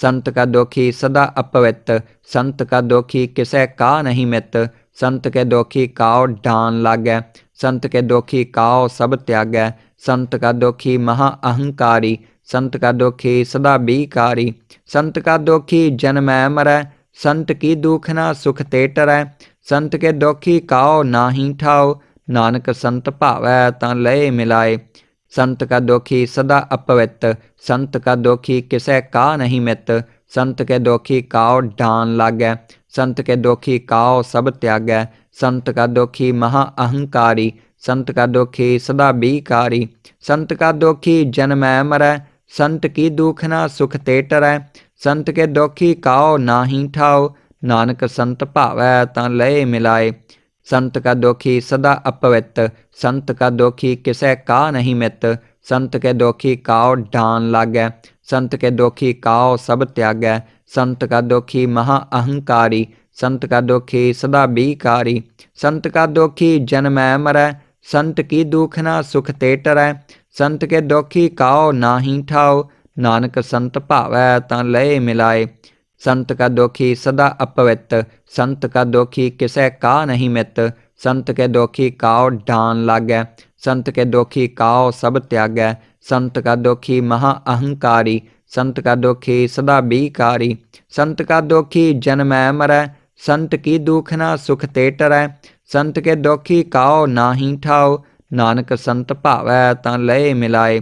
संत का दोखी सदा अपवित, संत का दोखी किसै का नहीं मित। संत के दोखी काओ ढान लागै, संत के दोखी काओ सब त्यागै। संत का दोखी महा अहंकारी, संत का दोखी सदा बीकारी। संत का दोखी जन्मै मरै, संत की दुखना सुख ते टरै। संत के दोखी काओ नाहीं ठाओ, नानक संत भावै तां लए मिलाए। संत का दोखी सदा अपवित, संत का दोखी किसै का नहीं मित। संत के दोखी काओ ढान लागै, संत के दोखी काओ सब त्यागै। संत का दोखी महा अहंकारी, संत का दोखी सदा बीकारी। संत का दोखी जन्मै मरै, संत की दुखना सुख ते टरै। संत के दोखी काओ नाहीं ठाओ, नानक संत भावै तां लए मिलाए। संत का दोखी सदा अपवित, संत का दोखी किसै का नहीं मित। संत के दोखी काओ ढान लागै, संत के दोखी काओ सब त्यागै। संत का दोखी महा अहंकारी, संत का दोखी सदा बीकारी। संत का दोखी जन्मै मरै, संत की दुखना सुख ते टरै। संत के दोखी काओ नाहीं ठाओ, नानक संत भावै तां लए मिलाए। संत का दोखी सदा अपवित, संत का दोखी किसै का नहीं मित। संत के दोखी काओ ढान लागै, संत के दोखी काओ सब त्यागै। संत का दोखी महा अहंकारी, संत का दोखी सदा बीकारी। संत का दोखी जन्मै मरै, संत की दुखना सुख ते टरै। संत के दोखी काओ नाहीं ठाओ, नानक संत भावै तां लए मिलाए।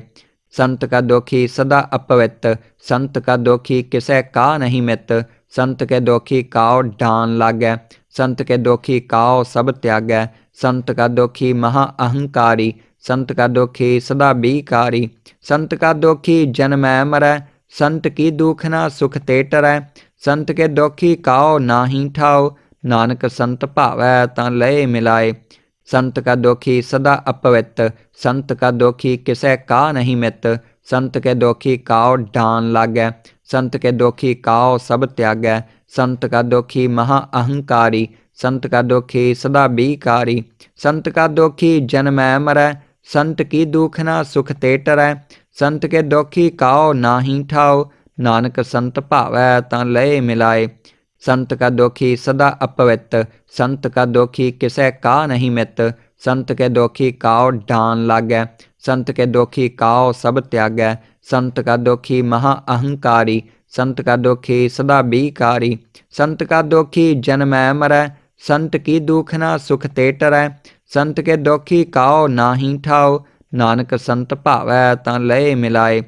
संत का दोखी सदा अपवित, संत का दोखी किसै का नहीं मित। संत के दोखी काओ ढान लागै, संत के दोखी काओ सब त्यागै। संत का दोखी महा अहंकारी, संत का दोखी सदा बीकारी। संत का दोखी जन्मै मरै, संत की दुखना सुख ते टरै। संत के दोखी काओ नाहीं ठाओ, नानक संत भावै तां लए मिलाए। संत का दोखी सदा अपवित, संत का दोखी किसै का नहीं मित। संत के दोखी काओ ढान लागै, संत के दोखी काओ सब त्यागै। संत का दोखी महा अहंकारी, संत का दोखी सदा बीकारी। संत का दोखी जन्मै मरै, संत की दुखना सुख ते टरै। संत के दोखी काओ नाहीं ठाओ, नानक संत भावै तां लए मिलाए। संत का दोखी सदा अपवित, संत का दोखी किसै का नहीं मित। संत के दोखी काओ ढान लागै, संत के दोखी काओ सब त्यागै। संत का दोखी महा अहंकारी, संत का दोखी सदा बीकारी। संत का दोखी जन्मै मरै, संत की दुखना सुख ते टरै। संत के दोखी काओ नाहीं ठाओ, नानक संत भावै तां लए मिलाए।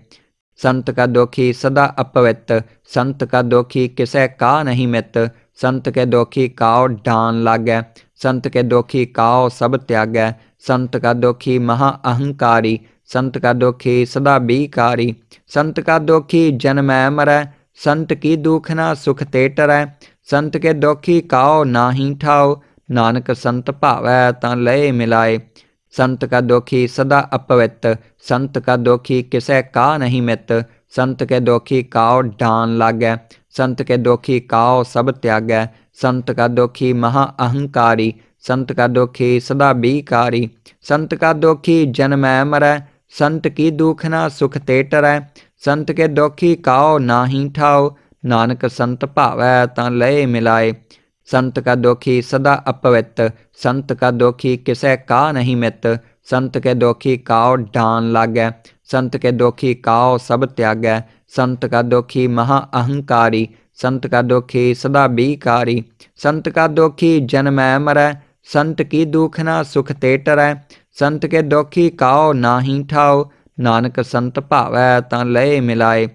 संत का दोखी सदा अपवित, संत का दोखी किसै का नहीं मित। संत के दोखी काओ ढान लागै, संत के दोखी काओ सब त्यागै। संत का दोखी महा अहंकारी, संत का दोखी सदा बीकारी। संत का दोखी जन्मै मरै, संत की दुखना सुख ते टरै। संत के दोखी काओ नाहीं ठाओ, नानक संत भावै तां लए मिलाए। संत का दोखी सदा अपवित, संत का दोखी किसै का नहीं मित। संत के दोखी काओ ढान लागै, संत के दोखी काओ सब त्यागै। संत का दोखी महा अहंकारी, संत का दोखी सदा बीकारी। संत का दोखी जन्मै मरै, संत की दुखना सुख ते टरै। संत के दोखी काओ नाहीं ठाओ, नानक संत भावै तां लए मिलाए। संत का दोखी सदा अपवित, संत का दोखी किसै का नहीं मित। संत के दोखी काओ ढान लागै, संत के दोखी काओ सब त्यागै। संत का दोखी महा अहंकारी, संत का दोखी सदा बीकारी। संत का दोखी जन्मै मरै, संत की दुखना सुख ते टरै। संत के दोखी काओ नाहीं ठाओ, नानक संत भावै तां लए मिलाए।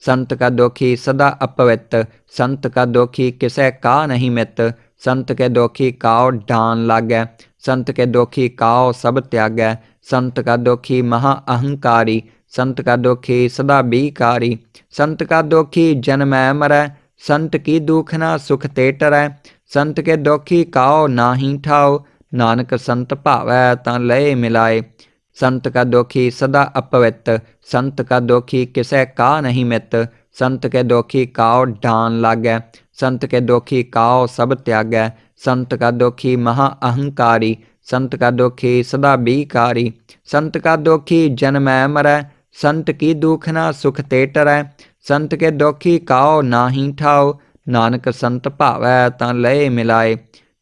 संत का दोखी सदा अपवित, संत का दोखी किसै का नहीं मित। संत के दोखी काओ ढान लागै, संत के दोखी काओ सब त्यागै। संत का दोखी महा अहंकारी, संत का दोखी सदा बीकारी। संत का दोखी जन्मै मरै, संत की दुखना सुख ते टरै। संत के दोखी काओ नाहीं ठाओ, नानक संत भावै तां लए मिलाए। संत का दोखी सदा अपवित, संत का दोखी किसै का नहीं मित। संत के दोखी काओ ढान लागै, संत के दोखी काओ सब त्यागै। संत का दोखी महा अहंकारी, संत का दोखी सदा बीकारी। संत का दोखी जन्मै मरै, संत की दुखना सुख ते टरै। संत के दोखी काओ नाहि ठाओ, नानक संत भावै तां लए मिलाए।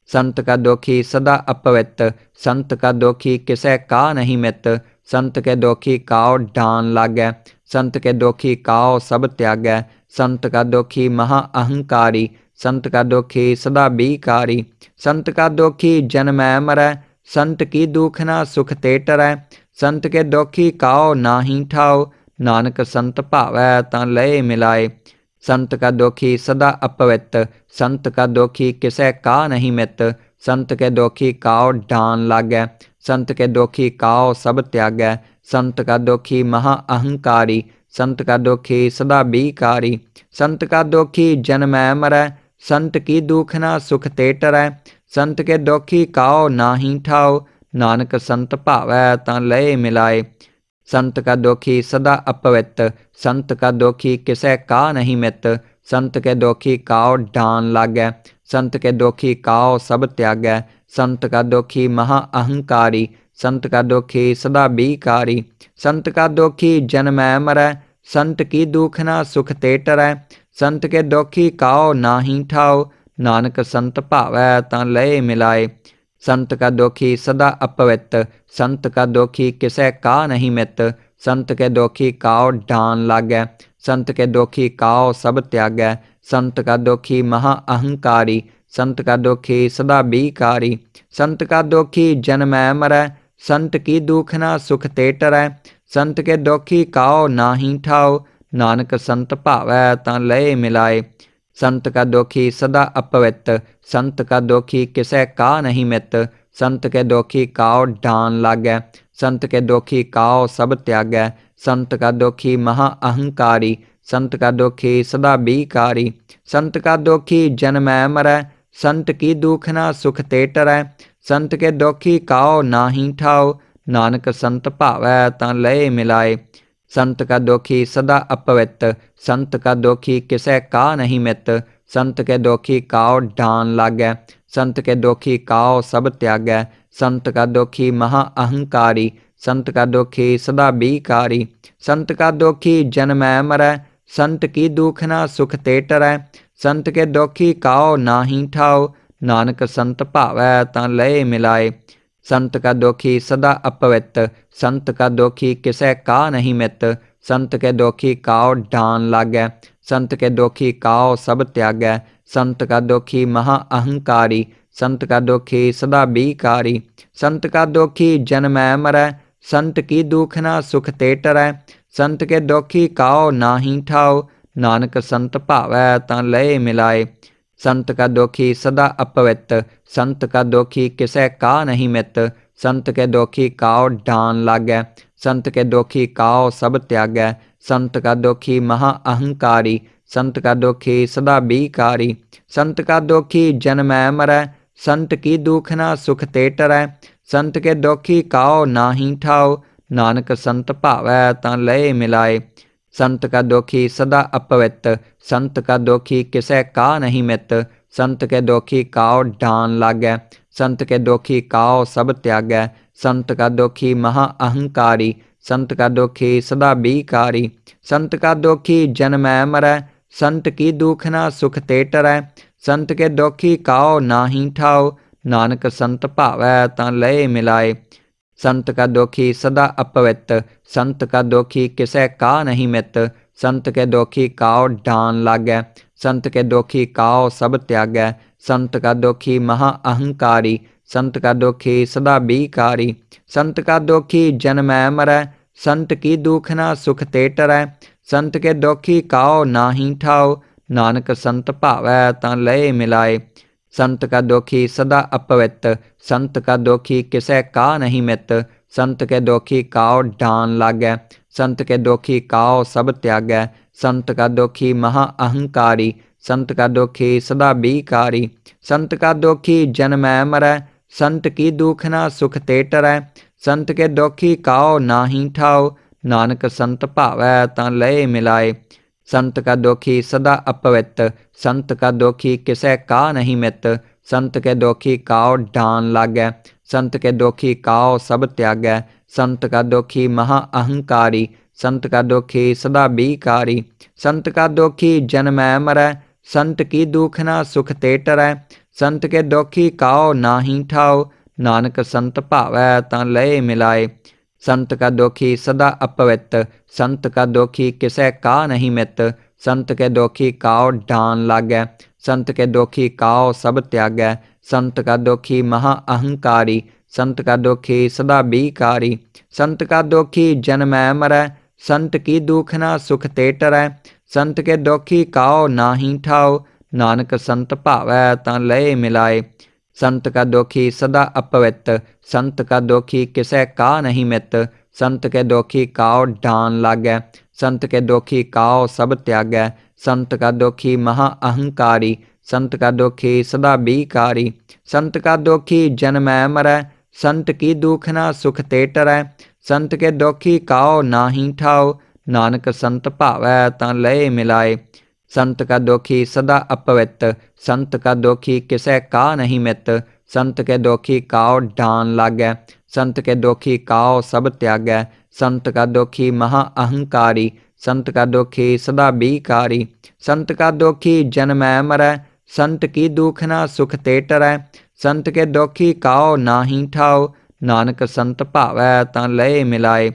संत का दोखी सदा अपवित, संत का दोखी किसै का नहीं मित। संत के दोखी काओ ढान लागै, संत के दोखी काओ सब त्यागै। संत का दोखी महा अहंकारी, संत का दोखी सदा बीकारी। संत का दोखी जन्मै मरै, संत की दुखना सुख ते टरै। संत के दोखी काओ नाहि ठाओ, नानक संत भावै तां लए मिलाए। संत का दोखी सदा अपवित, संत का दोखी किसै का नहीं मित। संत के दोखी काओ ढान लागै, संत के दोखी काओ सब त्यागै। संत का दोखी महा अहंकारी, संत का दोखी सदा बीकारी। संत का दोखी जन्मै मरै, संत की दुखना सुख ते टरै। संत के दोखी काओ नाहि ठाओ, नानक संत भावै तां लए मिलाए। संत का दोखी सदा अपवित, संत का दोखी किसै का नहीं मित। संत के दोखी काओ ढान लागै, संत के दोखी काओ सब त्यागै। संत का दोखी महा अहंकारी, संत का दोखी सदा बीकारी। संत का दोखी जन्मै मरै, संत की दुखना सुख ते टरै। संत के दोखी काओ नाहि ठाओ, नानक संत भावै तां लए मिलाए। संत का दोखी सदा अपवित, संत का दोखी किसै का नहीं मित। संत के दोखी काओ ढान लागै, संत के दोखी काओ सब त्यागै। संत का दोखी महा अहंकारी, संत का दोखी सदा बीकारी। संत का दोखी जन्मै मरै, संत की दुखना सुख ते टरै। संत के दोखी काओ नाहि ठाओ, नानक संत भावै तां लए मिलाए। संत का दोखी सदा अपवित, संत का दोखी किसै का नहीं मित। संत के दोखी काओ ढान लागै, संत के दोखी काओ सब त्यागै। संत का दोखी महा अहंकारी, संत का दोखी सदा बीकारी। संत का दोखी जन्मै मरै, संत की दुखना सुख ते टरै। संत के दोखी काओ नाहि ठाओ, नानक संत भावै तां लए मिलाए। संत का दोखी सदा अपवित, संत का दोखी किसै का नहीं मित। संत के दोखी काओ ढान लागै, संत के दोखी काओ सब त्यागै। संत का दोखी महा अहंकारी, संत का दोखी सदा बीकारी। संत का दोखी जन्मै मरै, संत की दुखना सुख ते टरै। संत के दोखी काओ नाहि ठाओ, नानक संत भावै तां लए मिलाए। संत का दोखी सदा अपवित, संत का दोखी किसै का नहीं मित। संत के दोखी काओ ढान लागै, संत के दोखी काओ सब त्यागै। संत का दोखी महा अहंकारी, संत का दोखी सदा बीकारी। संत का दोखी जन्मै मरै, संत की दुखना सुख ते टरै। संत के दोखी काओ नाहि ठाओ, नानक संत भावै तां लए मिलाए। संत का दोखी सदा अपवित, संत का दोखी किसै का नहीं मित। संत के दोखी काओ ढान लागै, संत के दोखी काओ सब त्यागै। संत का दोखी महा अहंकारी, संत का दोखी सदा बीकारी। संत का दोखी जन्मै मरै, संत की दुखना सुख ते टरै। संत के दोखी काओ नाहि ठाओ, नानक संत भावै तां लए मिलाए। संत का दोखी सदा अपवित, संत का दोखी किसै का नहीं मित। संत के दोखी काओ ढान लागै, संत के दोखी काओ सब त्यागै। संत का दोखी महा अहंकारी, संत का दोखी सदा बीकारी। संत का दोखी जन्मै मरै, संत की दुखना सुख ते टरै। संत के दोखी काओ नाहि ठाओ, नानक संत भावै तां लए मिलाए। संत का दोखी सदा अपवित, संत का दोखी किसै का नहीं मित। संत के दोखी काओ ढान लागै, संत के दोखी काओ सब त्यागै। संत का दोखी महा अहंकारी, संत का दोखी सदा बीकारी। संत का दोखी जन्मै मरै, संत की दुखना सुख ते टरै। संत के दोखी काओ नाहि ठाओ, नानक संत भावै तां लए मिलाए। संत का दोखी सदा अपवित, संत का दोखी किसै का नहीं मित। संत के दोखी काओ ढान लागै, संत के दोखी काओ सब त्यागै। संत का दोखी महा अहंकारी, संत का दोखी सदा बीकारी। संत का दोखी जन्मै मरै, संत की दुखना सुख ते टरै। संत के दोखी काओ नाहि ठाओ, नानक संत भावै तां लए मिलाए। संत का दोखी सदा अपवित, संत का दोखी किसै का नहीं मित। संत के दोखी काओ ढान लागै, संत के दोखी काओ सब त्यागै, संत का दोखी महा अहंकारी, संत का दोखी सदा बीकारी, संत का दोखी जन्मै मरै, संत की दुखना सुख ते टरै, संत के दोखी काओ नाहि ठाओ, नानक संत भावै तां लए मिलाए। संत का दोखी सदा अपवित, संत का दोखी किसै का नहीं मित, संत के दोखी काओ ढान लागै, संत के दोखी काओ सब त्यागै, संत का दोखी महा अहंकारी, संत का दोखी सदा बीकारी, संत का दोखी जन्मै मरै, संत की दुखना सुख ते टरै, संत के दोखी काओ नाहि ठाओ, नानक संत भावै तां लए मिलाए। संत का दोखी सदा अपवित, संत का दोखी किसै का नहीं मित, संत के दोखी काओ ढान लागै, संत के दोखी काओ सब त्यागै, संत का दोखी महा अहंकारी, संत का दोखी सदा बीकारी, संत का दोखी जन्मै मरै, संत की दुखना सुख ते टरै, संत के दोखी काओ नाहि ठाओ, नानक संत भावै तां लए मिलाए। संत का दोखी सदा अपवित, संत का दोखी किसै का नहीं मित, संत के दोखी काओ ढान लागै, संत के दोखी काओ सब त्यागै, संत का दोखी महा अहंकारी, संत का दोखी सदा बीकारी, संत का दोखी जन्मै मरै, संत की दुखना सुख ते टरै, संत के दोखी काओ नाहि ठाओ, नानक संत भावै तां लए मिलाए।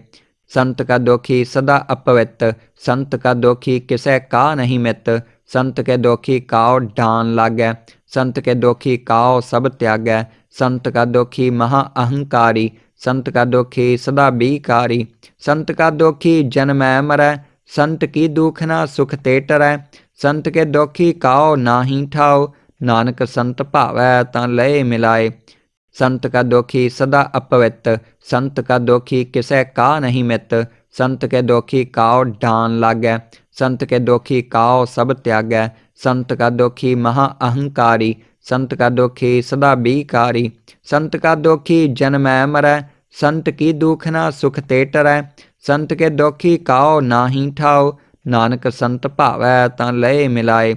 संत का दोखी सदा अपवित, संत का दोखी किसै का नहीं मित, संत के दोखी काओ ढान लागै, संत के दोखी काओ सब त्यागै, संत का दोखी महा अहंकारी, संत का दोखी सदा बीकारी, संत का दोखी जन्मै मरै, संत की दुखना सुख ते टरै, संत के दोखी काओ नाहि ठाओ, नानक संत भावै तां लए मिलाए। संत का दोखी सदा अपवित, संत का दोखी किसै का नहीं मित, संत के दोखी काओ ढान लागै, संत के दोखी काओ सब त्यागै, संत का दोखी महा अहंकारी, संत का दोखी सदा बीकारी, संत का दोखी जन्मै मरै, संत की दुखना सुख ते टरै, संत के दोखी काओ नाहि ठाओ, नानक संत भावै तां लए मिलाए।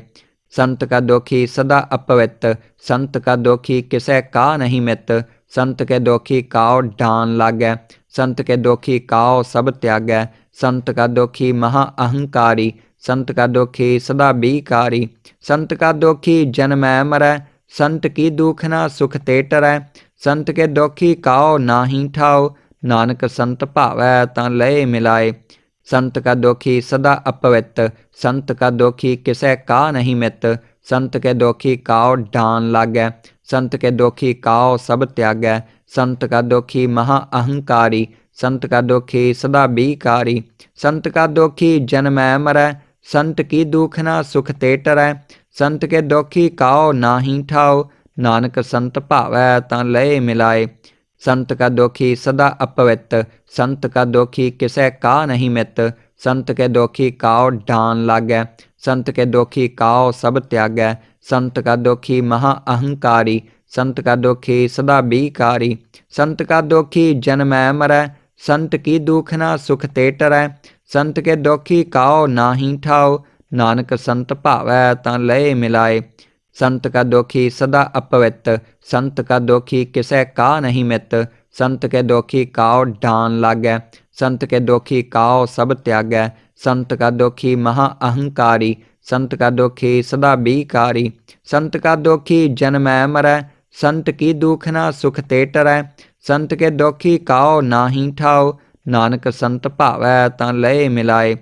संत का दोखी सदा अपवित, संत का दोखी किसै का नहीं मित, संत के दोखी काओ ढान लागै, संत के दोखी काओ सब त्यागै, संत का दोखी महा अहंकारी, संत का दोखी सदा बीकारी, संत का दोखी जन्मै मरै, संत की दुखना सुख ते टरै, संत के दोखी काओ नाहि ठाओ, नानक संत भावै तां लए मिलाए। संत का दोखी सदा अपवित, संत का दोखी किसै का नहीं मित, संत के दोखी काओ ढान लागै, संत के दोखी काओ सब त्यागै, संत का दोखी महा अहंकारी, संत का दोखी सदा बीकारी, संत का दोखी जन्मै मरै, संत की दुखना सुख ते टरै, संत के दोखी काओ नाहि ठाओ, नानक संत भावै तां लए मिलाए। संत का दोखी सदा अपवित, संत का दोखी किसै का नहीं मित, संत के दोखी काओ ढान लागै, संत के दोखी काओ सब त्यागै, संत का दोखी महा अहंकारी, संत का दोखी सदा बीकारी, संत का दोखी जन्मै मरै, संत की दुखना सुख ते टरै, संत के दोखी काओ नाहि ठाओ, नानक संत भावै तां लए मिलाए। संत का दोखी सदा अपवित, संत का दोखी किसै का नहीं मित, संत के दोखी काओ ढान लागै, संत के दोखी काओ सब त्यागै, संत का दोखी महा अहंकारी, संत का दोखी सदा बीकारी, संत का दोखी जन्मै मरै, संत की दुखना सुख ते टरै, संत के दोखी काओ नाहि ठाओ, नानक संत भावै तां लए मिलाए।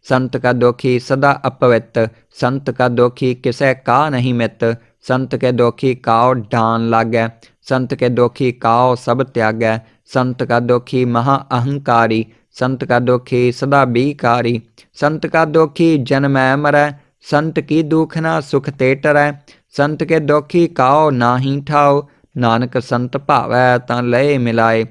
संत का दोखी सदा अपवित, संत का दोखी किसै का नहीं मित, संत के दोखी काओ ढान लागै, संत के दोखी काओ सब त्यागै, संत का दोखी महा अहंकारी, संत का दोखी सदा बीकारी, संत का दोखी जन्मै मरै, संत की दुखना सुख ते टरै, संत के दोखी काओ नाहि ठाओ, नानक संत भावै तां लए मिलाए।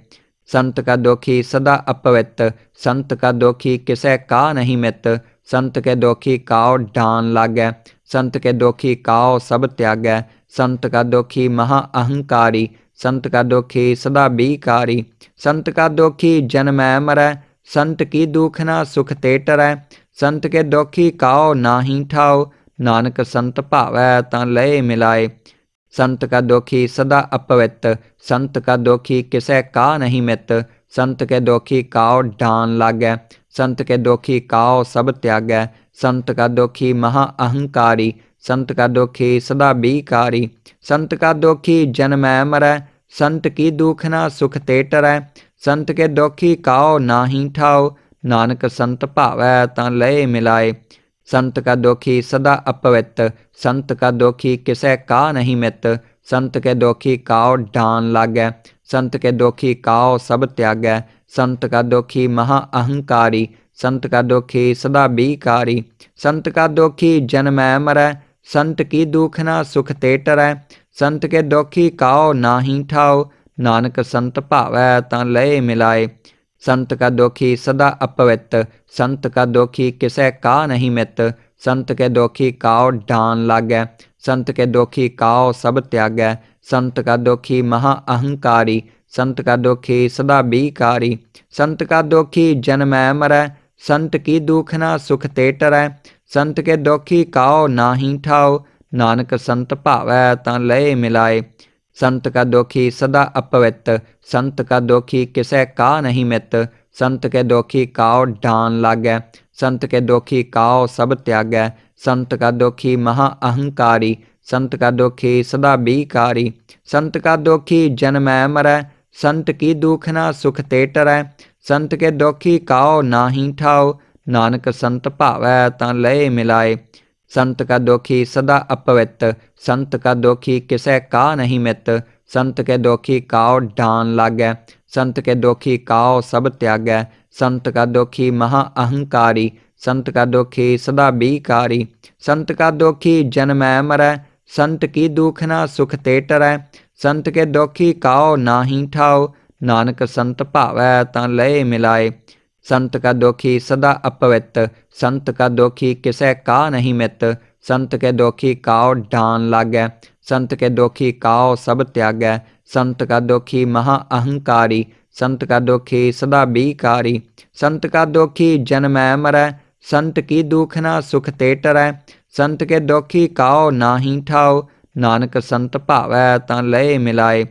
संत का दोखी सदा अपवित, संत का दोखी किसै का नहीं मित, संत के दोखी काओ ढान लागै, संत के दोखी काओ सब त्यागै, संत का दोखी महा अहंकारी, संत का दोखी सदा बीकारी, संत का दोखी जन्मै मरै, संत की दुखना सुख ते टरै, संत के दोखी काओ नाहि ठाओ, नानक संत भावै तां लए मिलाए। संत का दोखी सदा अपवित, संत का दोखी किसै का नहीं मित। संत के दोखी काओ ढान लागै, संत के दोखी काओ सब त्यागै। संत का दोखी महा अहंकारी, संत का दोखी सदा बीकारी। संत का दोखी जन्मै मरै, संत की दुखना सुख ते टरै। संत के दोखी काओ नाहीं ठाओ, नानक संत भावै तां लए मिलाए। संत का दोखी सदा अपवित, संत का दोखी किसै का नहीं मित। संत के दोखी काओ ढान लागै, संत के दोखी काओ सब त्यागै। संत का दोखी महा अहंकारी, संत का दोखी सदा बीकारी। संत का दोखी जन्मै मरै, संत की दुखना सुख ते टरै। संत के दोखी काओ नाहीं ठाओ, नानक संत भावै तां लए मिलाए। संत का दोखी सदा अपवित, संत का दोखी किसै का नहीं मित। संत के दोखी काओ ढान लागै, संत के दोखी काओ सब त्यागै। संत का दोखी महा अहंकारी, संत का दोखी सदा बीकारी। संत का दोखी जन्मै मरै, संत की दुखना सुख ते टरै। संत के दोखी काओ नाहीं ठाओ, नानक संत भावै तां लए मिलाए। संत का दोखी सदा अपवित, संत का दोखी किसै का नहीं मित। संत के दोखी काओ ढान लागै, संत के दोखी काओ सब त्यागै। संत का दोखी महा अहंकारी, संत का दोखी सदा बीकारी। संत का दोखी जन्मै मरै, संत की दुखना सुख ते टरै। संत के दोखी काओ नाहीं ठाओ, नानक संत भावै तां लए मिलाए। संत का दोखी सदा अपवित, संत का दोखी किसै का नहीं मित। संत के दोखी काओ ढान लागै, संत के दोखी काओ सब त्यागै। संत का दोखी महा अहंकारी, संत का दोखी सदा बीकारी। संत का दोखी जन्मै मरै, संत की दुखना सुख ते टरै। संत के दोखी काओ नाहीं ठाओ, नानक संत भावै तां लए मिलाए। संत का दोखी सदा अपवित, संत का दोखी किसै का नहीं मित। संत के दोखी काओ ढान लागै, संत के दोखी काओ सब त्यागै। संत का दोखी महा अहंकारी, संत का दोखी सदा बीकारी। संत का दोखी जन्मै मरै, संत की दुखना सुख ते टरै। संत के दोखी काओ नाहीं ठाओ, नानक संत भावै तां लए मिलाए।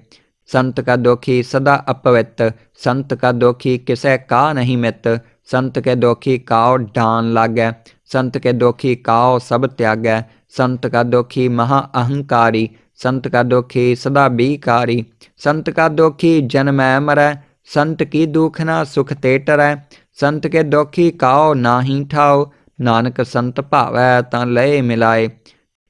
संत का दोखी सदा अपवित, संत का दोखी किसै का नहीं मित। संत के दोखी काओ ढान लागै, संत के दोखी काओ सब त्यागै। संत का दोखी महा अहंकारी, संत का दोखी सदा बीकारी। संत का दोखी जन्मै मरै, संत की दुखना सुख ते टरै। संत के दोखी काओ नाहीं ठाओ, नानक संत भावै तां लए मिलाए।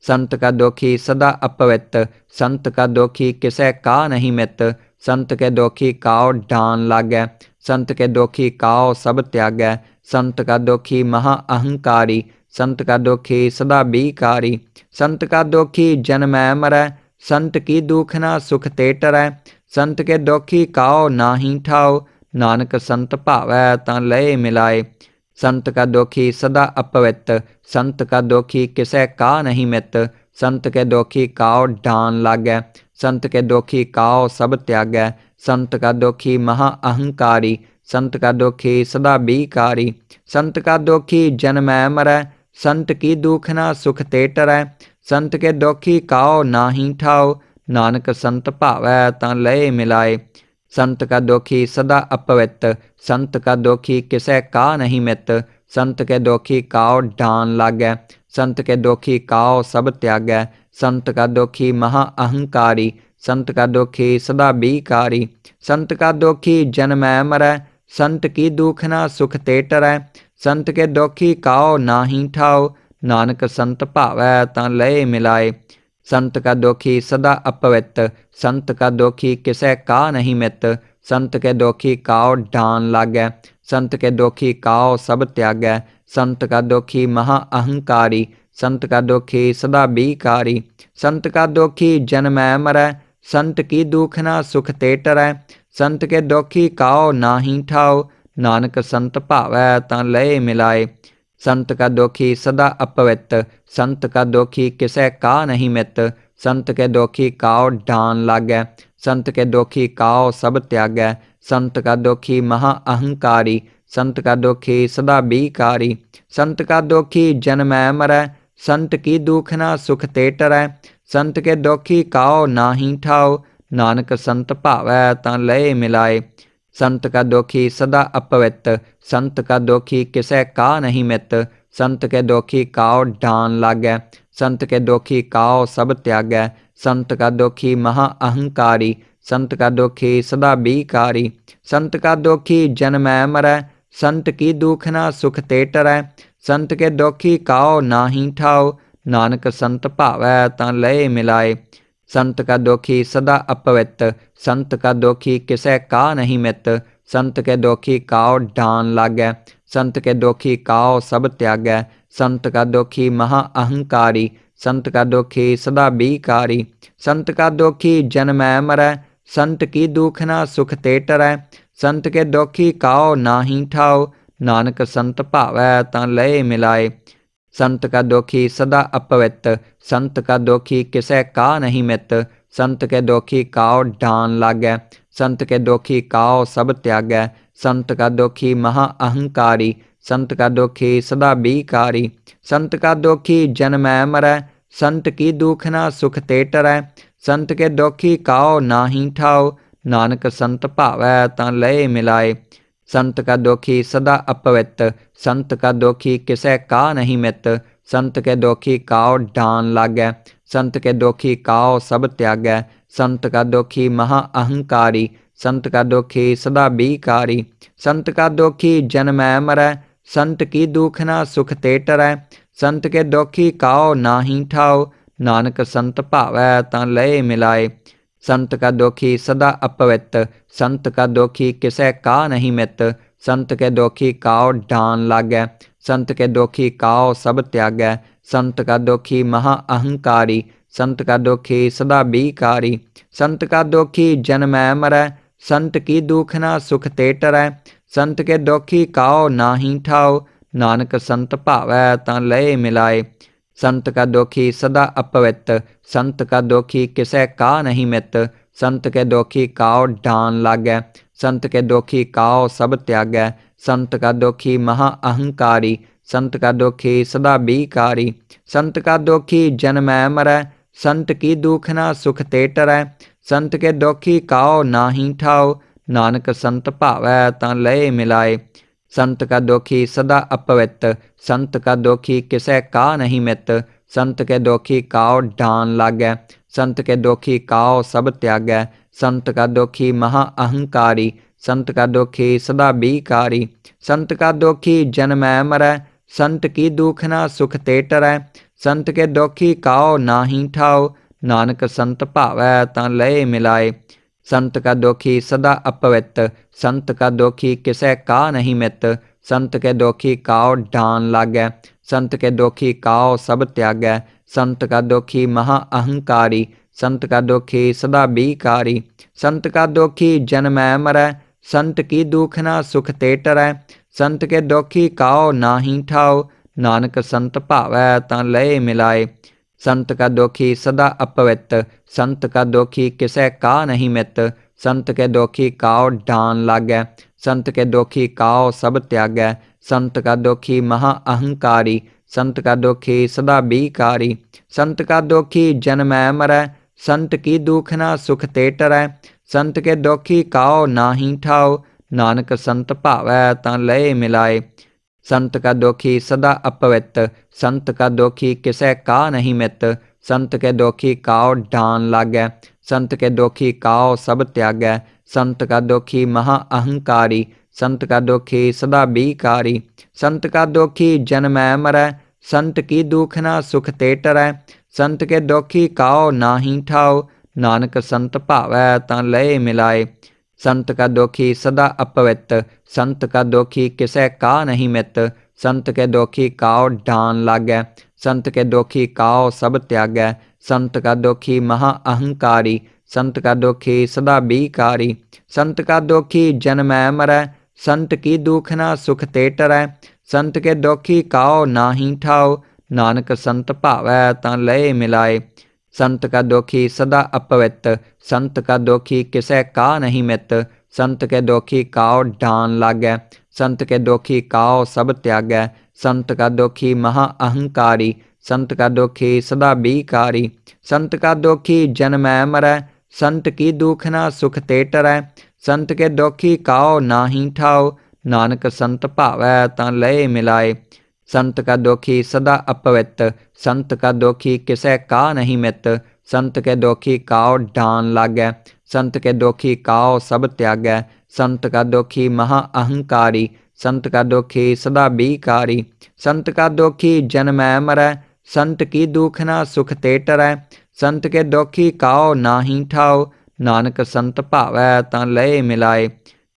संत का दोखी सदा अपवित, संत का दोखी किसै का नहीं मित। संत के दोखी काओ ढान लागै, संत के दोखी काओ सब त्यागै। संत का दोखी महा अहंकारी, संत का दोखी सदा बीकारी। संत का दोखी जन्मै मरै, संत की दुखना सुख ते टरै। संत के दोखी काओ नाहीं ठाओ, नानक संत भावै तां लए मिलाए। संत का दोखी सदा अपवित, संत का दोखी किसै का नहीं मित। संत के दोखी काओ ढान लागै, संत के दोखी काओ सब त्यागै। संत का दोखी महा अहंकारी, संत का दोखी सदा बीकारी। संत का दोखी जन्मै मरै, संत की दुखना सुख ते टरै। संत के दोखी काओ नाहीं ठाओ, नानक संत भावै तां लए मिलाए। संत का दोखी सदा अपवित, संत का दोखी किसै का नहीं मित। संत के दोखी काओ ढान लागै, संत के दोखी काओ सब त्यागै। संत का दोखी महा अहंकारी, संत का दोखी सदा बीकारी। संत का दोखी जन्मै मरै, संत की दुखना सुख ते टरै। संत के दोखी काओ नाहीं ठाओ, नानक संत भावै तां लए मिलाए। संत का दोखी सदा अपवित, संत का दोखी किसै का नहीं मित। संत के दोखी काओ ढान लागै, संत के दोखी काओ सब त्यागै। संत का दोखी महा अहंकारी, संत का दोखी सदा बीकारी। संत का दोखी जन्मै मरै, संत की दुखना सुख ते टरै। संत के दोखी काओ नाहीं ठाओ, नानक संत भावै तां लए मिलाए। संत का दोखी सदा अपवित, संत का दोखी किसै का नहीं मित। संत के दोखी काओ ढान लागै, संत के दोखी काओ सब त्यागै। संत का दोखी महा अहंकारी, संत का दोखी सदा बीकारी। संत का दोखी जन्मै मरै, संत की दुखना सुख ते टरै। संत के दोखी काओ नाहीं ठाओ, नानक संत भावै तां लए मिलाए। संत का दोखी सदा अपवित, संत का दोखी किसै का नहीं मित। संत के दोखी काओ डान लागै, संत के दोखी काओ सब त्यागै। संत का दोखी महा अहंकारी, संत का दोखी सदा बीकारी। संत का दोखी जन्मै मरै, संत की दुखना सुख ते टरै। संत के दोखी काओ नाहीं ठाओ, नानक संत भावै तां लए मिलाए। संत का दोखी सदा अपवित, संत का दोखी किसै का नहीं मित। संत के दोखी काओ डान लागै, संत के दोखी काओ सब त्यागै। संत का दोखी महा अहंकारी, संत का दोखी सदा बीकारी। संत का दोखी जन्मै मरै, संत की दुखना सुख ते टरै। संत के दोखी काओ नाहीं ठाओ, नानक संत भावै तां लए मिलाए। संत का दोखी सदा अपवित, संत का दोखी किसै का नहीं मित। संत के दोखी काओ डान लागै, संत के दोखी काओ सब त्यागै। संत का दोखी महा अहंकारी, संत का दोखी सदा बीकारी। संत का दोखी जन्मै मरै, संत की दुखना सुख ते टरै। संत के दोखी काओ नाहीं ठाओ, नानक संत भावै तां लए मिलाए। संत का दोखी सदा अपवित, संत का दोखी किसै का नहीं मित। संत के दोखी काओ डान लागै, संत के दोखी काओ सब त्यागै। संत का दोखी महा अहंकारी, संत का दोखी सदा बीकारी। संत का दोखी जन्मै मरै, संत की दुखना सुख ते टरै। संत के दोखी काओ नाहीं ठाओ, नानक संत भावै तां लए मिलाए। संत का दोखी सदा अपवित, संत का दोखी किसै का नहीं मित। संत के दोखी काओ डान लागै, संत के दोखी काओ सब त्यागै। संत का दोखी महा अहंकारी, संत का दोखी सदा बीकारी। संत का दोखी जन्मै मरै, संत की दुखना सुख ते टरै। संत के दोखी काओ नाहीं ठाओ, नानक संत भावै तां लए मिलाए। संत का दोखी सदा अपवित, संत का दोखी किसै का नहीं मित। संत के दोखी काओ डान लागै, संत के दोखी काओ सब त्यागै। संत का दोखी महा अहंकारी, संत का दोखी सदा बीकारी। संत का दोखी जन्मै मरै, संत की दुखना सुख ते टरै। संत के दोखी काओ नाहीं ठाओ, नानक संत भावै तां लए मिलाए। संत का दोखी सदा अपवित, संत का दोखी किसै का नहीं मित। संत के दोखी काओ डान लागै, संत के दोखी काओ सब त्यागै। संत का दोखी महा अहंकारी, संत का दोखी सदा बीकारी। संत का दोखी जन्मै मरै, संत की दुखना सुख ते टरै। संत के दोखी काओ नाहीं ठाओ, नानक संत भावै तां लए मिलाए। संत का दोखी सदा अपवित, संत का दोखी किसै का नहीं मित। संत के दोखी काओ डान लागै, संत के दोखी काओ सब त्यागै। संत का दोखी महा अहंकारी, संत का दोखी सदा बीकारी। संत का दोखी जन्मै मरै, संत की दुखना सुख ते टरै। संत के दोखी काओ नाहीं ठाओ, नानक संत भावै तां लए मिलाए। संत का दोखी सदा अपवित, संत का दोखी किसै का नहीं मित। संत के दोखी काओ डान लागै, संत के दोखी काओ सब त्यागै। संत का दोखी महा अहंकारी, संत का दोखी सदा बीकारी। संत का दोखी जन्मै मरै, संत की दुखना सुख ते टरै। संत के दोखी काओ नाहीं ठाओ, नानक संत भावै तां लए मिलाए। संत का दोखी सदा अपवित, संत का दोखी किसै का नहीं मित। संत के दोखी काओ डान लागै, संत के दोखी काओ सब त्यागै। संत का दोखी महा अहंकारी, संत का दोखी सदा बीकारी। संत का दोखी जन्मै मरै, संत की दुखना सुख ते टरै। संत के दोखी काओ नाहीं ठाओ, नानक संत भावै तां लए मिलाए। संत का दोखी सदा अपवित, संत का दोखी किसै का नहीं मित। संत के दोखी काओ डान लागै, संत के दोखी काओ सब त्यागै। संत का दोखी महा अहंकारी, संत का दोखी सदा बीकारी। संत का दोखी जन्मै मरै, संत की दुखना सुख ते टरै। संत के दोखी काओ नाहीं ठाओ, नानक संत भावै तां लए मिलाए। संत का दोखी सदा अपवित, संत का दोखी किसै का नहीं मित। संत के दोखी काओ डान लागै, संत के दोखी काओ सब त्यागै। संत का दोखी महा अहंकारी, संत का दुखी सदा बीकारी। संत का दुखी जन्मै मरै, संत की दुखना सुख ते टरै। संत के दुखी काओ नाहीं ठाओ, नानक संत भावै तां लए मिलाए। संत का दुखी सदा अपवित, संत का दुखी किसै का नहीं मित। संत के दुखी काओ डान लागै, संत के दुखी काओ सब त्यागै। संत का दुखी महा अहंकारी, संत का दुखी सदा बीकारी। संत का दुखी जन्मै मरै, संत की दुखना सुख ते टरै। संत के दुखी काओ नाहीं ठाओ, नानक संत भावै तां लए मिलाए।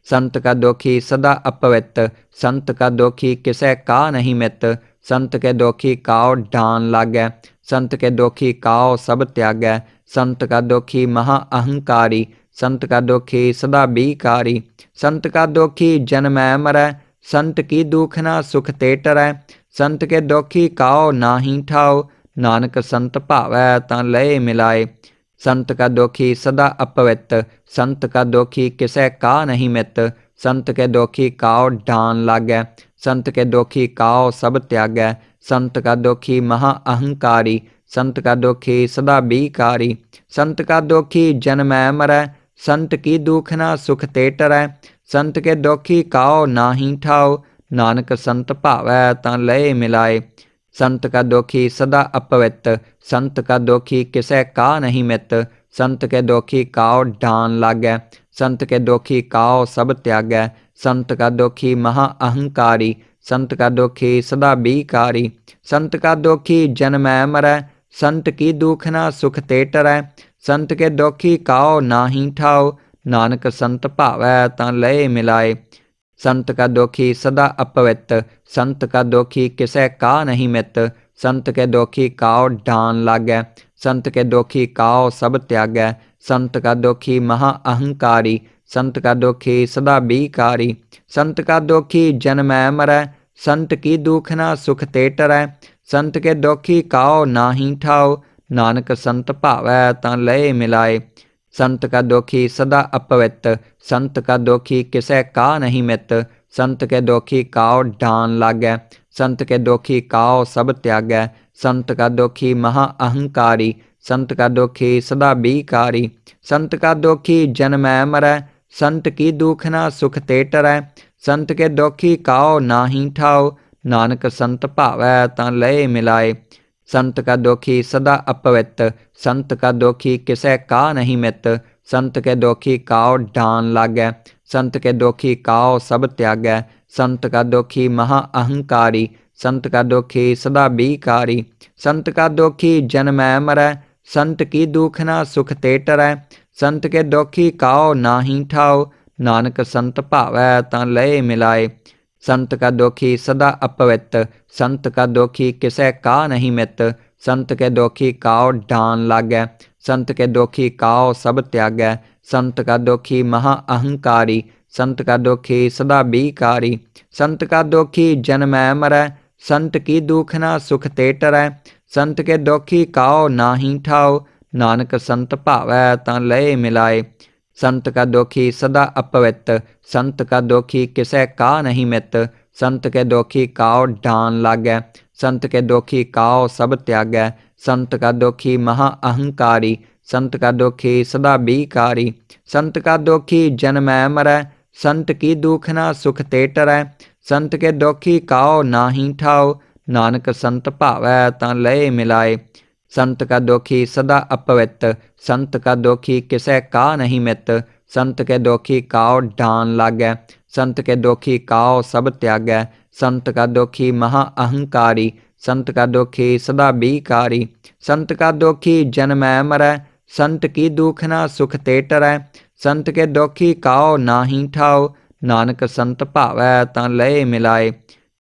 संत का दुखी सदा अपवित, संत का दुखी किसै का नहीं मित। संत के दुखी काओ डान लागै, संत के दुखी काओ सब त्यागै। संत का दुखी महा अहंकारी, संत का दुखी सदा बीकारी। संत का दुखी जन्मै मरै, संत की दुखना सुख ते टरै। संत के दुखी काओ नाहीं ठाओ, नानक संत भावै तां लए मिलाए। संत का दुखी सदा अपवित, संत का दुखी किसै का नहीं मित। संत के दुखी काओ डान लागै, संत के दुखी काओ सब त्यागै। संत का दुखी महा अहंकारी, संत का दुखी सदा बीकारी। संत का दुखी जन्मै मरै, संत की दुखना सुख ते टरै। संत के दुखी काओ नाहीं ठाओ, नानक संत भावै तां लए मिलाए। संत का दुखी सदा अपवित, संत का दुखी किसै का नहीं मित। संत के दुखी काओ डान लागै, संत के दुखी काओ सब त्यागै। संत का दुखी महा अहंकारी, संत का दुखी सदा बीकारी। संत का दुखी जन्मै मरै, संत की दुखना सुख ते टरै। संत के दुखी काओ नाहीं ठाओ, नानक संत भावै तां लए मिलाए। संत का दुखी सदा अपवित, संत का दुखी किसै का नहीं मित। संत के दुखी काओ डान लागै, संत के दुखी काओ सब त्यागै। संत का दुखी महा अहंकारी, संत का दुखी सदा बीकारी। संत का दुखी जन्मै मरै, संत की दुखना सुख ते टरै। संत के दुखी काओ नाहीं ठाओ, नानक संत भावै तां लए मिलाए। संत का दुखी सदा अपवित, संत का दुखी किसै का नहीं मित। संत के दुखी काओ डान लागै, संत के दुखी काओ सब त्यागै। संत का दुखी महा अहंकारी, संत का दुखी सदा बीकारी। संत का दुखी जन्मै मरै, संत की दुखना सुख ते टरै। संत के दुखी काओ नाहीं ठाओ, नानक संत भावै तां लए मिलाए। संत का दुखी सदा अपवित, संत का दुखी किसै का नहीं मित। संत के दुखी काओ डान लागै, संत के दुखी काओ सब त्यागै। संत का दुखी महा अहंकारी, संत का दुखी सदा बीकारी। संत का दुखी जन्मै मरै, संत की दुखना सुख ते टरै। संत के दुखी काओ नाहीं ठाओ, नानक संत भावै तां लए मिलाए। संत का दुखी सदा अपवित, संत का दुखी किसै का नहीं मित। संत के दुखी काओ डान लागै, संत के दुखी काओ सब त्यागै। संत का दुखी महा अहंकारी, संत का दुखी सदा बीकारी। संत का दुखी जन्मै मरै, संत की दुखना सुख ते टरै। संत के दुखी काओ नाहीं ठाओ, नानक संत भावै तां लए मिलाए। संत का दुखी सदा अपवित, संत का दुखी किसै का नहीं मित। संत के दुखी काओ डान लागै, संत के दुखी काओ सब त्यागै। संत का दुखी महा अहंकारी, संत का दुखी सदा बीकारी। संत का दुखी जन्मै मरै, संत की दुखना सुख ते टरै। संत के दुखी काओ नाहीं ठाओ, नानक संत भावै तां लए मिलाए। संत का दुखी सदा अपवित, संत का दुखी किसै का नहीं मित। संत के दुखी काओ डान लागै, संत के दुखी काओ सब त्यागै। संत का दुखी महा अहंकारी, संत का दुखी सदा बीकारी। संत का दुखी जन्मै मरै, संत की दुखना सुख ते टरै। संत के दुखी काओ नाहीं ठाओ, नानक संत भावै तां लए मिलाए।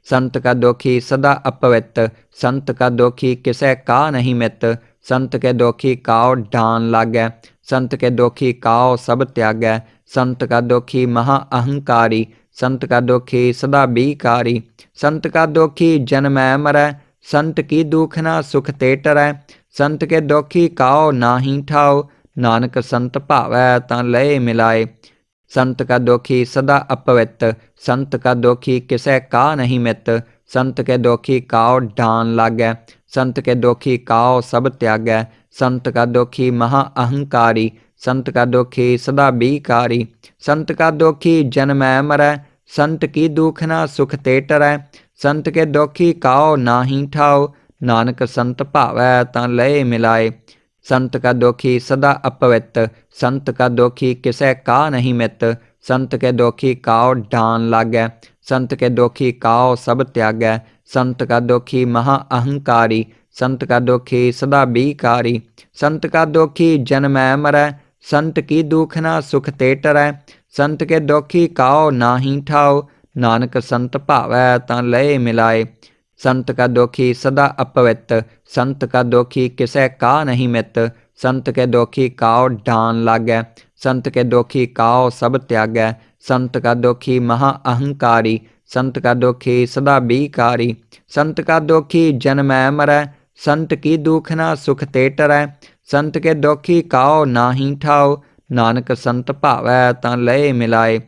संत का दुखी सदा अपवित, संत का दुखी किसै का नहीं मित। संत के दुखी काओ डान लागै, संत के दुखी काओ सब त्यागै। संत का दुखी महा अहंकारी, संत का दुखी सदा बीकारी। संत का दुखी जन्मै मरै, संत की दुखना सुख ते टरै। संत के दुखी काओ नाहीं ठाओ, नानक संत भावै तां लए मिलाए। संत का दोखी सदा अपवित, संत का दोखी किसै का नहीं मित। संत के दोखी काओ ढान लागै, संत के दोखी काओ सब त्यागै। संत का दोखी महा अहंकारी, संत का दोखी सदा बीकारी। संत का दोखी जन्मै मरै, संत की दुखना सुख ते टरै। संत के दोखी काओ नाहीं ठाओ, नानक संत भावै तां लए मिलाए। संत का दोखी सदा अपवित, संत का दोखी किसै का नहीं मित। संत के दोखी काओ ढान लागै, संत के दोखी काओ सब त्यागै। संत का दोखी महा अहंकारी, संत का दोखी सदा बीकारी। संत का दोखी जन्मै मरै, संत की दुखना सुख ते टरै। संत के दोखी काओ नाहीं ठाओ, नानक संत भावै तां लए मिलाए। संत का दोखी सदा अपवित, संत का दोखी किसै का नहीं मित। संत के दोखी काओ ढान लागै, संत के दोखी काओ सब त्यागै। संत का दोखी महा अहंकारी, संत का दोखी सदा बीकारी। संत का दोखी जन्मै मरै, संत की दुखना सुख ते टरै। संत के दोखी काओ नाहीं ठाओ, नानक संत भावै तां लए मिलाए।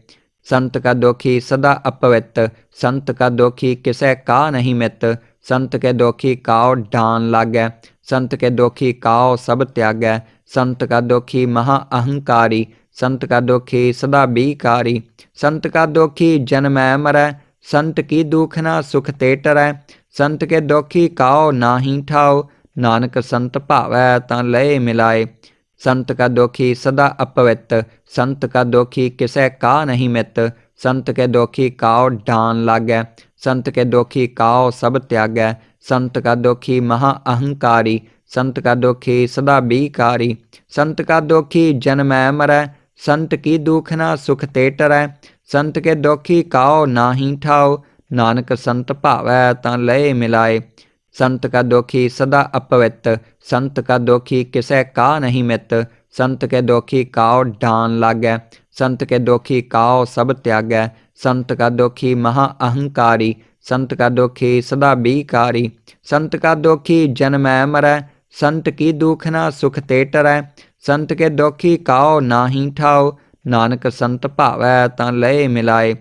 संत का दोखी सदा अपवित, संत का दोखी किसै का नहीं मित। संत के दोखी काओ ढान लागै, संत के दोखी काओ सब त्यागै। संत का दोखी महा अहंकारी, संत का दोखी सदा बीकारी। संत का दोखी जन्मै मरै, संत की दुखना सुख ते टरै। संत के दोखी काओ नाहीं ठाओ, नानक संत भावै तां लए मिलाए। संत का दोखी सदा अपवित, संत का दोखी किसै का नहीं मित। संत के दोखी काओ ढान लागै, संत के दोखी काओ सब त्यागै। संत का दोखी महा अहंकारी, संत का दोखी सदा बीकारी। संत का दोखी जन्मै मरै, संत की दुखना सुख ते टरै। संत के दोखी काओ नाहीं ठाओ, नानक संत भावै तां लए मिलाए। संत का दोखी सदा अपवित, संत का दोखी किसै का नहीं मित। संत के दोखी काओ ढान लागै, संत के दोखी काओ सब त्यागै। संत का दोखी महा अहंकारी, संत का दोखी सदा बीकारी। संत का दोखी जन्मै मरै, संत की दुखना सुख ते टरै। संत के दोखी काओ नाहीं ठाओ, नानक संत भावै तां लए मिलाए।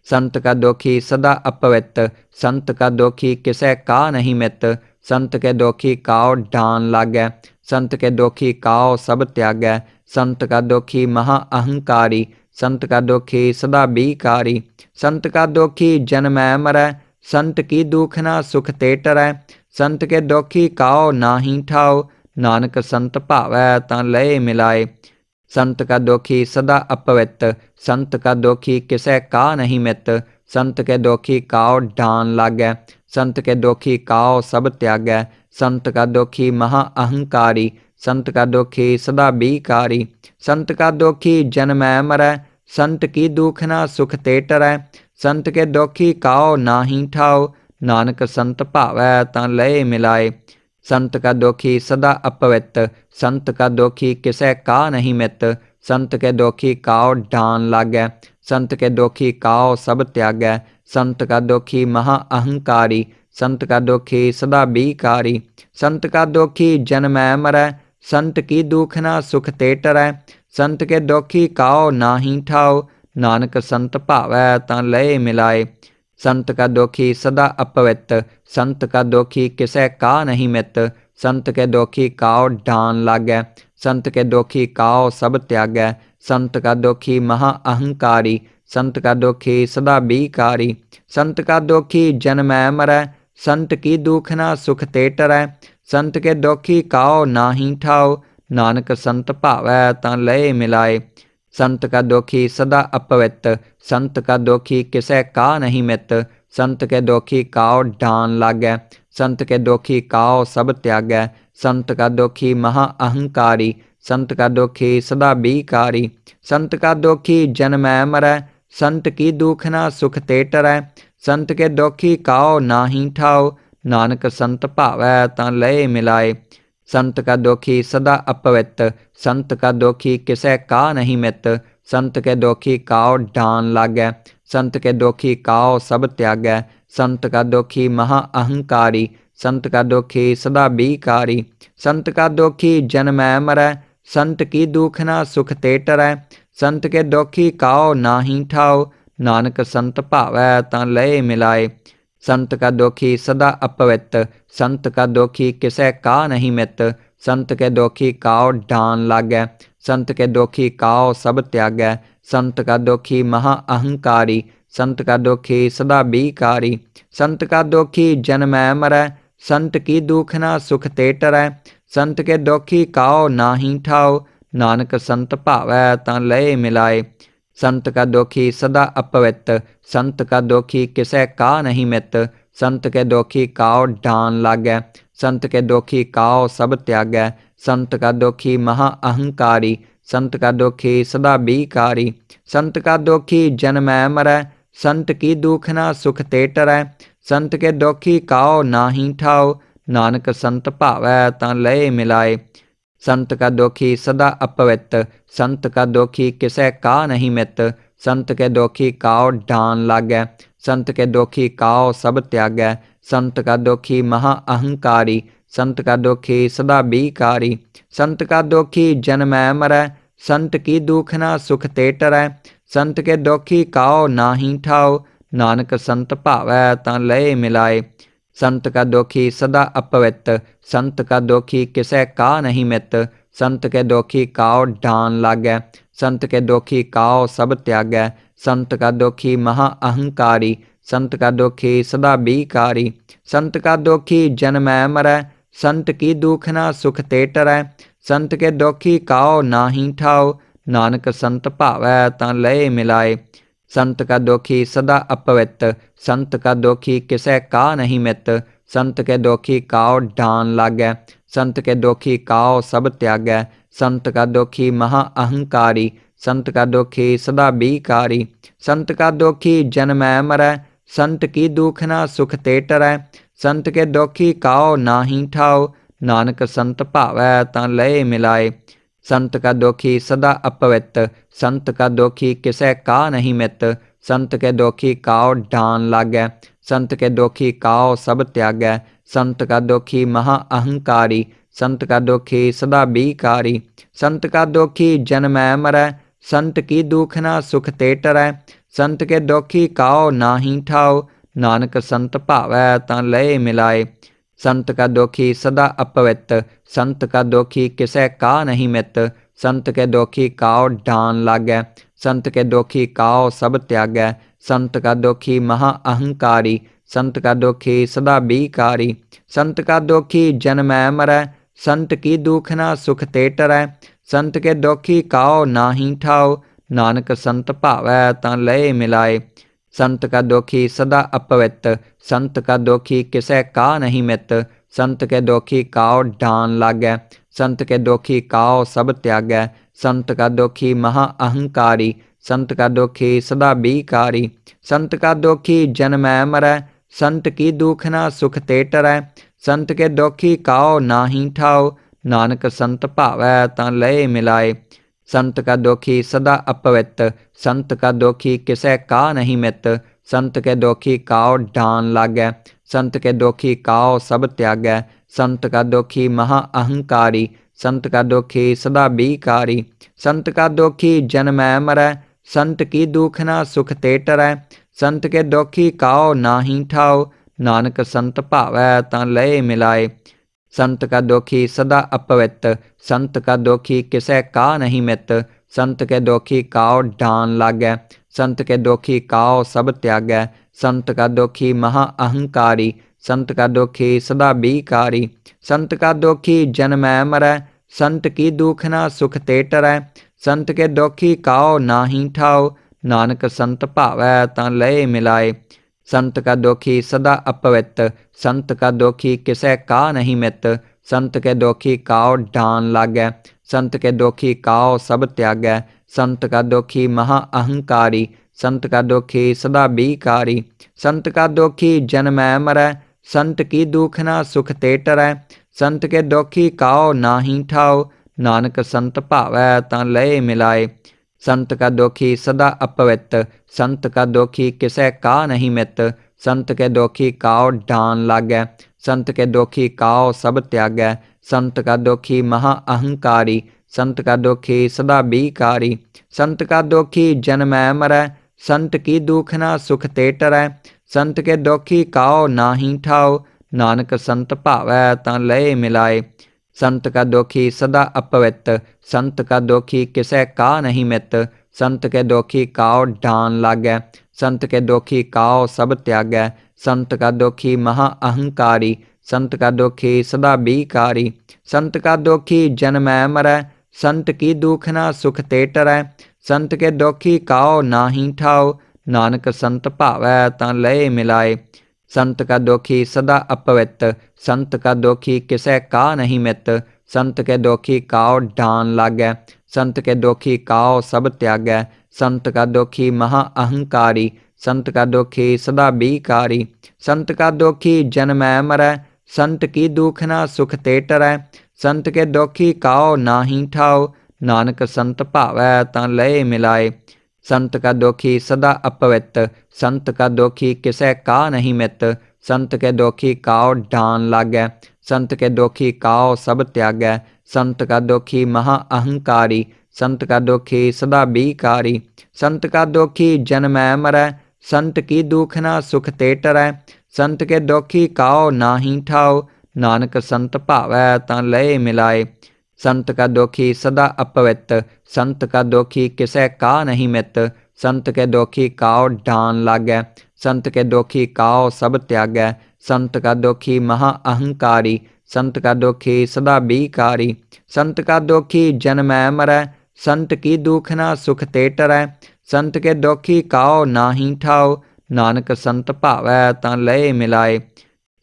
संत का दोखी सदा अपवित, संत का दोखी किसै का नहीं मित। संत के दोखी काओ ढान लागै, संत के दोखी काओ सब त्यागै। संत का दोखी महा अहंकारी, संत का दोखी सदा बीकारी। संत का दोखी जन्मै मरै, संत की दुखना सुख ते टरै। संत के दोखी काओ नाहीं ठाओ, नानक संत भावै तां लए मिलाए। संत का दोखी सदा अपवित, संत का दोखी किसै का नहीं मित। संत के दोखी काओ ढान लागै, संत के दोखी काओ सब त्यागै। संत का दोखी महा अहंकारी, संत का दोखी सदा बीकारी। संत का दोखी जन्मै मरै, संत की दुखना सुख ते टरै। संत के दोखी काओ नाहीं ठाओ, नानक संत भावै तां लए मिलाए। संत का दोखी सदा अपवित, संत का दोखी किसै का नहीं मित। संत के दोखी काओ ढान लागै, संत के दोखी काओ सब त्यागै। संत का दोखी महा अहंकारी, संत का दोखी सदा बीकारी। संत का दोखी जन्मै मरै, संत की दुखना सुख ते टरै। संत के दोखी काओ नाहीं ठाओ, नानक संत भावै तां लए मिलाए। संत का दोखी सदा अपवित, संत का दोखी किसै का नहीं मित। संत के दोखी काओ ढान लागै, संत के दोखी काओ सब त्यागै। संत का दोखी महा अहंकारी, संत का दोखी सदा बीकारी। संत का दोखी जन्मै मरै, संत की दुखना सुख ते टरै। संत के दोखी काओ नाहीं ठाओ, नानक संत भावै तां लए मिलाए। संत का दोखी सदा अपवित, संत का दोखी किसै का नहीं मित। संत के दोखी काओ ढान लागै, संत के दोखी काओ सब त्यागै। संत का दोखी महा अहंकारी, संत का दोखी सदा बीकारी। संत का दोखी जन्मै मरै, संत की दुखना सुख ते टरै। संत के दोखी काओ नाहीं ठाओ, नानक संत भावै तां लए मिलाए। संत का दोखी सदा अपवित, संत का दोखी किसै का नहीं मित। संत के दोखी काओ ढान लागै, संत के दोखी काओ सब त्यागै। संत का दोखी महा अहंकारी, संत का दोखी सदा बीकारी। संत का दोखी जन्मै मरै, संत की दुखना सुख ते टरै। संत के दोखी काओ नाहीं ठाओ, नानक संत भावै तां लए मिलाए। संत का दोखी सदा अपवित, संत का दोखी किसै का नहीं मित। संत के दोखी काओ ढान लागै, संत के दोखी काओ सब त्यागै। संत का दोखी महा अहंकारी, संत का दोखी सदा बीकारी। संत का दोखी जन्मै मरै, संत की दुख ना सुख ते टरै। संत के दोखी काओ नाहीं ठाओ, नानक संत भावै तां लए मिलाए। संत का दोखी सदा अपवित, संत का दोखी किसै का नहीं मित। संत के दोखी काओ ढान लागै, संत के दोखी काओ सब त्यागै। संत का दोखी महा अहंकारी, संत का दोखी सदा बीकारी। संत का दोखी जन्मै मरै, संत की दुख ना सुख ते टरै। संत के दोखी काओ नाहीं ठाओ, नानक संत भावै तां लए मिलाए। संत का दोखी सदा अपवित, संत का दोखी किसै का नहीं मित। संत के दोखी काओ ढान लागै, संत के दोखी काओ सब त्यागै। संत का दोखी महा अहंकारी, संत का दोखी सदा बीकारी। संत का दोखी जन्मै मरै, संत की दुख ना सुख ते टरै। संत के दोखी काओ नाहीं ठाओ, नानक संत भावै तां लए मिलाए। संत का दोखी सदा अपवित, संत का दोखी किसै का नहीं मित। संत के दोखी काओ ढान लागै, संत के दोखी काओ सब त्यागै। संत का दोखी महा अहंकारी, संत का दोखी सदा बीकारी। संत का दोखी जन्मै मरै, संत की दुख ना सुख ते टरै। संत के दोखी काओ नाहीं ठाओ, नानक संत भावै तां लए मिलाए। संत का दोखी सदा अपवित, संत का दोखी किसै का नहीं मित। संत के दोखी काओ ढान लागै, संत के दोखी काओ सब त्यागै। संत का दोखी महा अहंकारी, संत का दोखी सदा बीकारी। संत का दोखी जन्मै मरै, संत की दुख ना सुख ते टरै। संत के दोखी काओ नाहीं ठाओ, नानक संत भावै तां लए मिलाए। संत का दोखी सदा अपवित, संत का दोखी किसै का नहीं मित। संत के दोखी काओ ढान लागै, संत के दोखी काओ सब त्यागै। संत का दोखी महा अहंकारी, संत का दोखी सदा बीकारी। संत का दोखी जन्मै मरै, संत की दुख ना सुख ते टरै। संत के दोखी काओ नाहीं ठाओ, नानक संत भावै तां लए मिलाए। संत का दोखी सदा अपवित, संत का दोखी किसै का नहीं मित। संत के दोखी काओ ढान लागै, संत के दोखी काओ सब त्यागै। संत का दोखी महा अहंकारी, संत का दोखी सदा बीकारी। संत का दोखी जन्मै मरै, संत की दुख ना सुख ते टरै। संत के दोखी काओ नाहीं ठाओ, नानक संत भावै तां लए मिलाए। संत का दोखी सदा अपवित, संत का दोखी किसै का नहीं मित। संत के दोखी काओ ढान लागै, संत के दोखी काओ सब त्यागै। संत का दोखी महा अहंकारी, संत का दोखी सदा बीकारी। संत का दोखी जन्मै मरै, संत की दुख ना सुख ते टरै। संत के दोखी काओ नाहीं ठाओ, नानक संत भावै तां लए मिलाए। संत का दोखी सदा अपवित, संत का दोखी किसै का नहीं मित। संत के दोखी काओ ढान लागै, संत के दोखी काओ सब त्यागै। संत का दोखी महा अहंकारी, संत का दोखी सदा बीकारी। संत का दोखी जन्मै मरै, संत की दुख ना सुख ते टरै। संत के दोखी काओ नाहीं ठाओ, नानक संत भावै तां लए मिलाए। संत का दोखी सदा अपवित, संत का दोखी किसै का नहीं मित। संत के दोखी काओ ढान लागै, संत के दोखी काओ सब त्यागै। संत का दोखी महा अहंकारी, संत का दोखी सदा बीकारी। संत का दोखी जन्मै मरै, संत की दुख ना सुख ते टरै। संत के दोखी काओ नाहीं ठाओ, नानक संत भावै तां लए मिलाए। संत का दोखी सदा अपवित, संत का दोखी किसै का नहीं मित। संत के दोखी काओ ढान लागै, संत के दोखी काओ सब त्यागै। संत का दोखी महा अहंकारी, संत का दोखी सदा बीकारी। संत का दोखी जन्मै मरै, संत की दुख ना सुख ते टरै। संत के दोखी काओ नाहीं ठाओ, नानक संत भावै तां लए मिलाए। संत का दोखी सदा अपवित, संत का दोखी किसै का नहीं मित। संत के दोखी काओ ढान लागै, संत के दोखी काओ सब त्यागै। संत का दोखी महा अहंकारी, संत का दुखी सदा बीकारी। संत का दुखी जन्मै मरै, संत की दुख न सुख ते टरै। संत के दुखी काओ नाहि ठाओ, नानक संत भावै तां लए मिलाए। संत का दुखी सदा अपवित, संत का दुखी किसै का नहीं मित। संत के दुखी काओ ढान लागै, संत के दुखी काओ सब त्यागै। संत का दुखी महा अहंकारी, संत का दुखी सदा बीकारी। संत का दुखी जन्मै मरै, संत की दुख न सुख ते टरै। संत के दुखी काओ नाहि ठाओ, नानक संत भावै तां लए मिलाए। संत का दुखी सदा अपवित, संत का दुखी किसै का नहीं मित। संत के दुखी काओ ढान लागै, संत के दुखी काओ सब त्यागै। संत का दुखी महा अहंकारी, संत का दुखी सदा बीकारी। संत का दुखी जन्मै मरै, संत की दुख न सुख ते टरै। संत के दुखी काओ नाहि ठाओ, नानक संत भावै तां लए मिलाए। संत का दुखी सदा अपवित, संत का दुखी किसै का नहीं मित। संत के दुखी काओ ढान लागै, संत के दुखी काओ सब त्यागै। संत का दुखी महा अहंकारी, संत का दुखी सदा बीकारी। संत का दुखी जन्मै मरै, संत की दुख न सुख ते टरै। संत के दुखी काओ नाहि ठाओ, नानक संत भावै तां लए मिलाए। संत का दुखी सदा अपवित, संत का दुखी किसै का नहीं मित। संत के दुखी काओ ढान लागै, संत के दुखी काओ सब त्यागै। संत का दुखी महा अहंकारी, संत का दुखी सदा बीकारी। संत का दुखी जन्मै मरै, संत की दुख न सुख ते टरै। संत के दुखी काओ नाहि ठाओ, नानक संत भावै तां लए मिलाए।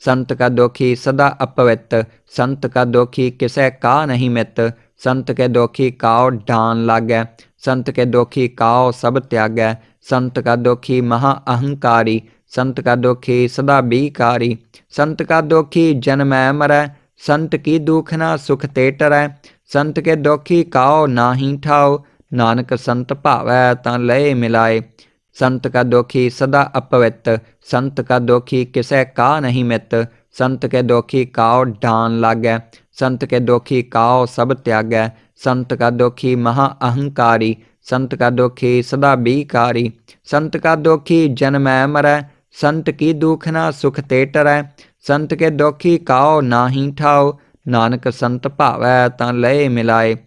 संत का दुखी सदा अपवित, संत का दुखी किसै का नहीं मित। संत के दुखी काओ ढान लागै, संत के दुखी काओ सब त्यागै। संत का दुखी महा अहंकारी, संत का दुखी सदा बीकारी। संत का दुखी जन्मै मरै, संत की दुख न सुख ते टरै। संत के दुखी काओ नाहि ठाओ, नानक संत भावै तां लए मिलाए। संत का दुखी सदा अपवित, संत का दुखी किसै का नहीं मित। संत के दुखी काओ ढान लागै, संत के दुखी काओ सब त्यागै। संत का दुखी महा अहंकारी, संत का दुखी सदा बीकारी। संत का दुखी जन्मै मरै, संत की दुख न सुख ते टरै। संत के दुखी काओ नाहि ठाओ, नानक संत भावै तां लए मिलाए।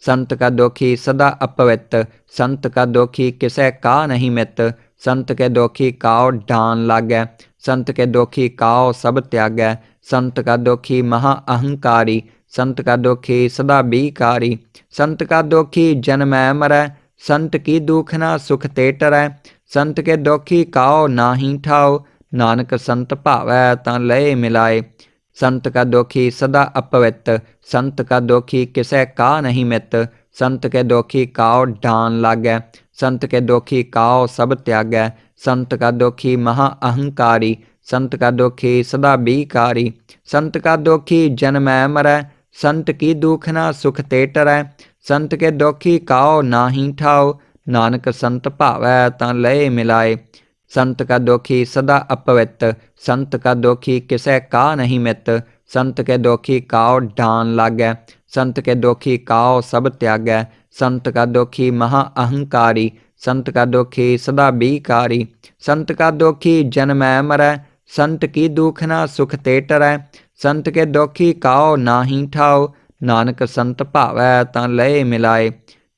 संत का दुखी सदा अपवित, संत का दुखी किसै का नहीं मित। संत के दुखी काओ ढान लागै, संत के दुखी काओ सब त्यागै। संत का दुखी महा अहंकारी, संत का दुखी सदा बीकारी। संत का दुखी जन्मै मरै, संत की दुख न सुख ते टरै। संत के दुखी काओ नाहि ठाओ, नानक संत भावै तां लए मिलाए। संत का दुखी सदा अपवित, संत का दुखी किसै का नहीं मित। संत के दुखी काओ ढान लागै, संत के दुखी काओ सब त्यागै। संत का दुखी महा अहंकारी, संत का दुखी सदा बीकारी। संत का दुखी जन्मै मरै, संत की दुख न सुख ते टरै। संत के दुखी काओ नाहि ठाओ, नानक संत भावै तां लए मिलाए। संत का दुखी सदा अपवित, संत का दुखी किसै का नहीं मित। संत के दुखी काओ ढान लागै, संत के दुखी काओ सब त्यागै। संत का दुखी महा अहंकारी, संत का दुखी सदा बीकारी। संत का दुखी जन्मै मरै, संत की दुख न सुख ते टरै। संत के दुखी काओ नाहि ठाओ, नानक संत भावै तां लए मिलाए।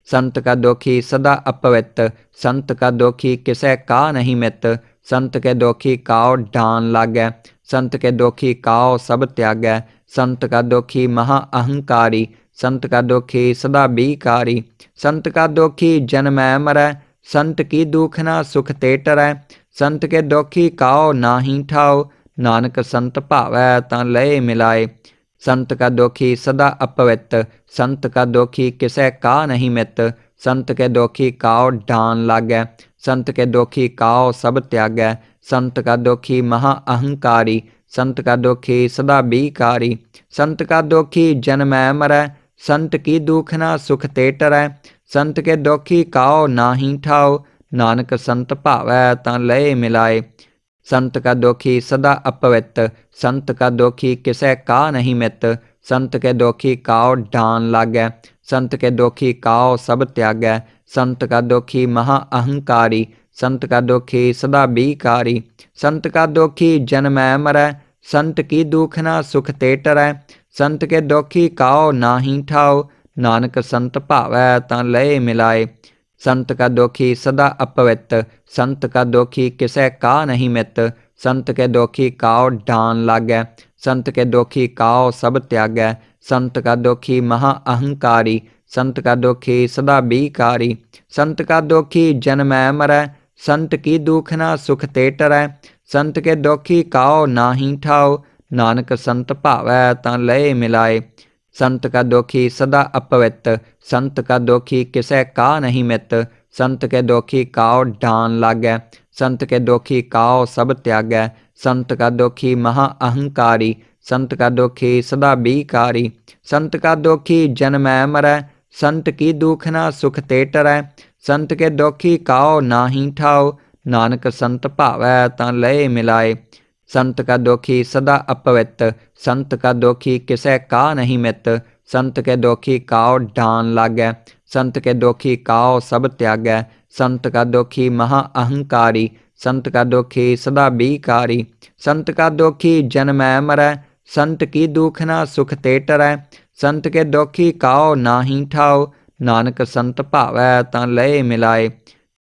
संत का दुखी सदा अपवित, संत का दुखी किसै का नहीं मित। संत के दुखी काओ ढान लागै, संत के दुखी काओ सब त्यागै। संत का दुखी महा अहंकारी, संत का दुखी सदा बीकारी। संत का दुखी जन्मै मरै, संत की दुख न सुख ते टरै। संत के दुखी काओ नाहि ठाओ, नानक संत भावै तां लए मिलाए। संत का दुखी सदा अपवित, संत का दुखी किसै का नहीं मित। संत के दुखी काओ ढान लागै, संत के दुखी काओ सब त्यागै। संत का दुखी महा अहंकारी, संत का दुखी सदा बीकारी। संत का दुखी जन्मै मरै, संत की दुख न सुख ते टरै। संत के दुखी काओ नाहि ठाओ, नानक संत भावै तां लए मिलाए। संत का दोखी सदा अपवित, संत का दोखी किसै का नहीं मित। संत के दोखी काओ डान लागै, संत के दोखी काओ सब त्यागै। संत का दोखी महा अहंकारी, संत का दोखी सदा बीकारी। संत का दोखी जन्मै मरै, संत की दुखना सुख ते टरै। संत के दोखी काओ नाहीं ठाओ, नानक संत भावै तां लय मिलाए। संत का दोखी सदा अपवित, संत का दोखी किसै का नहीं मित। संत के दोखी काओ डान लागै, संत के दोखी काओ सब त्यागै। संत का दोखी महा अहंकारी, संत का दोखी सदा बीकारी। संत का दोखी जन्मै मरै, संत की दुखना सुख ते टरै। संत के दोखी काओ नाहीं ठाओ, नानक संत भावै तां लय मिलाए। संत का दोखी सदा अपवित, संत का दोखी किसै का नहीं मित। संत के दोखी काओ डान लागै, संत के दोखी काओ सब त्यागै। संत का दोखी महा अहंकारी, संत का दोखी सदा बीकारी। संत का दोखी जन्मै मरै, संत की दुखना सुख ते टरै। संत के दोखी काओ नाहीं ठाओ, नानक संत भावै तां लय मिलाए। संत का दोखी सदा अपवित, संत का दोखी किसै का नहीं मित। संत के दोखी काओ डान लागै, संत के दोखी काओ सब त्यागै। संत का दोखी महा अहंकारी, संत का दोखी सदा बीकारी। संत का दोखी जन्मै मरै, संत की दुखना सुख ते टरै। संत के दोखी काओ नाहीं ठाओ, नानक संत भावै तां लय मिलाए।